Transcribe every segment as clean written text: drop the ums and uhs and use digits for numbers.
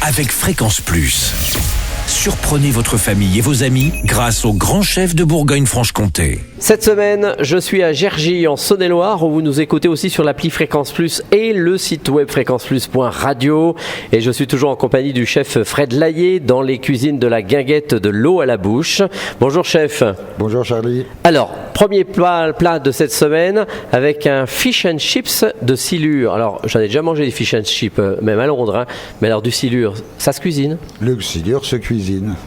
avec Fréquence Plus. Surprenez votre famille et vos amis grâce au grand chef de Bourgogne-Franche-Comté. Cette semaine, je suis à Gergy en Saône-et-Loire où vous nous écoutez aussi sur l'appli Fréquence Plus et le site web fréquenceplus.radio. Et je suis toujours en compagnie du chef Fred Layet dans les cuisines de la Guinguette de l'eau à la bouche. Bonjour chef. Bonjour Charlie. Alors, premier plat de cette semaine avec un fish and chips de silure. Alors, j'en ai déjà mangé des fish and chips, même à Londres, hein. Mais alors du silure, ça se cuisine? Le silure se cuisine.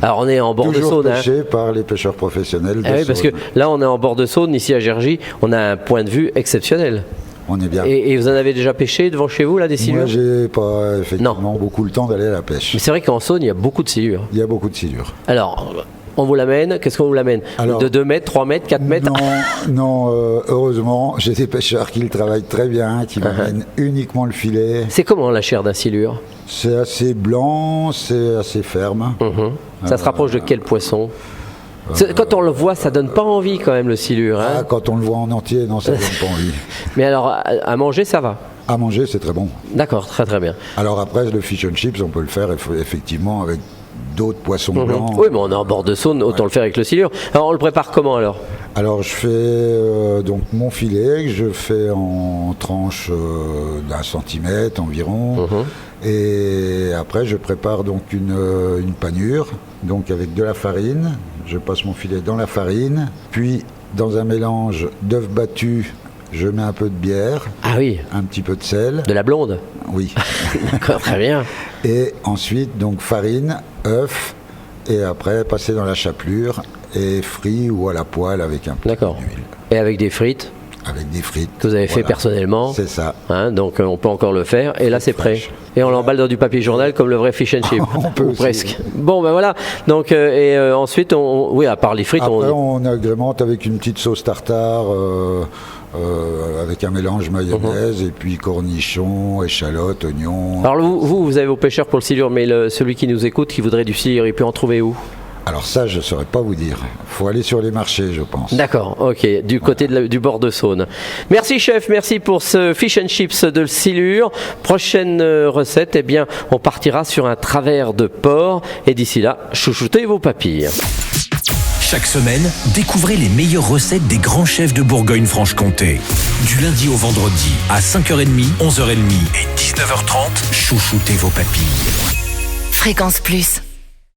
Alors on est en bord de Saône. Toujours pêché par les pêcheurs professionnels de oui, parce que Saône. là on est en bord de Saône, ici à Gergy, on a un point de vue exceptionnel. On est bien. Et vous en avez déjà pêché devant chez vous là des silures? Moi j'ai pas effectivement beaucoup le temps d'aller à la pêche. Mais c'est vrai qu'en Saône il y a beaucoup de silures. Il y a beaucoup de silures. Alors on vous l'amène, qu'est-ce qu'on vous l'amène? De 2 mètres, 3 mètres, 4 mètres? Non, heureusement, j'ai des pêcheurs qui le travaillent très bien, qui m'amènent uniquement le filet. C'est comment la chair d'un silure? C'est assez blanc, c'est assez ferme. Ça se rapproche de quel poisson? Quand on le voit, ça donne pas envie quand même le silure. Hein? Quand on le voit en entier, non, ça donne pas envie. Mais alors, à manger, ça va? À manger, c'est très bon. D'accord, très très bien. Alors après, le fish and chips, on peut le faire effectivement avec d'autres poissons blancs. Oui, mais on est en bord de Saône, autant le faire avec le silure. Alors on le prépare comment alors? Alors je fais donc mon filet que je fais en tranches d'1 centimètre environ. Et après je prépare donc une panure, donc avec de la farine. Je passe mon filet dans la farine, puis dans un mélange d'œufs battus, je mets un peu de bière. Ah oui. Un petit peu de sel. De la blonde? Oui. D'accord, très bien. Et ensuite donc farine, œufs, et après passer dans la chapelure et frit ou à la poêle avec un peu d'huile. Et avec des frites? Avec des frites. Que vous avez fait personnellement. C'est ça. Hein, donc on peut encore le faire. Et là c'est prêt. Et on l'emballe dans du papier journal comme le vrai fish and chip. On peut ou aussi, presque. Oui. Bon ben voilà. Donc ensuite oui, à part les frites, après, on agrémente avec une petite sauce tartare. Avec un mélange mayonnaise et puis cornichons, échalotes, oignons. Alors vous avez vos pêcheurs pour le silure, mais celui qui nous écoute, qui voudrait du silure, il peut en trouver où? Alors ça, je ne saurais pas vous dire. Il faut aller sur les marchés, je pense. D'accord, ok, du côté du bord de Saône. Merci chef, merci pour ce fish and chips de silure. Prochaine recette, eh bien, on partira sur un travers de porc. Et d'ici là, chouchoutez vos papilles. Chaque semaine, découvrez les meilleures recettes des grands chefs de Bourgogne-Franche-Comté. Du lundi au vendredi, à 5h30, 11h30 et 19h30, chouchoutez vos papilles. Fréquence Plus.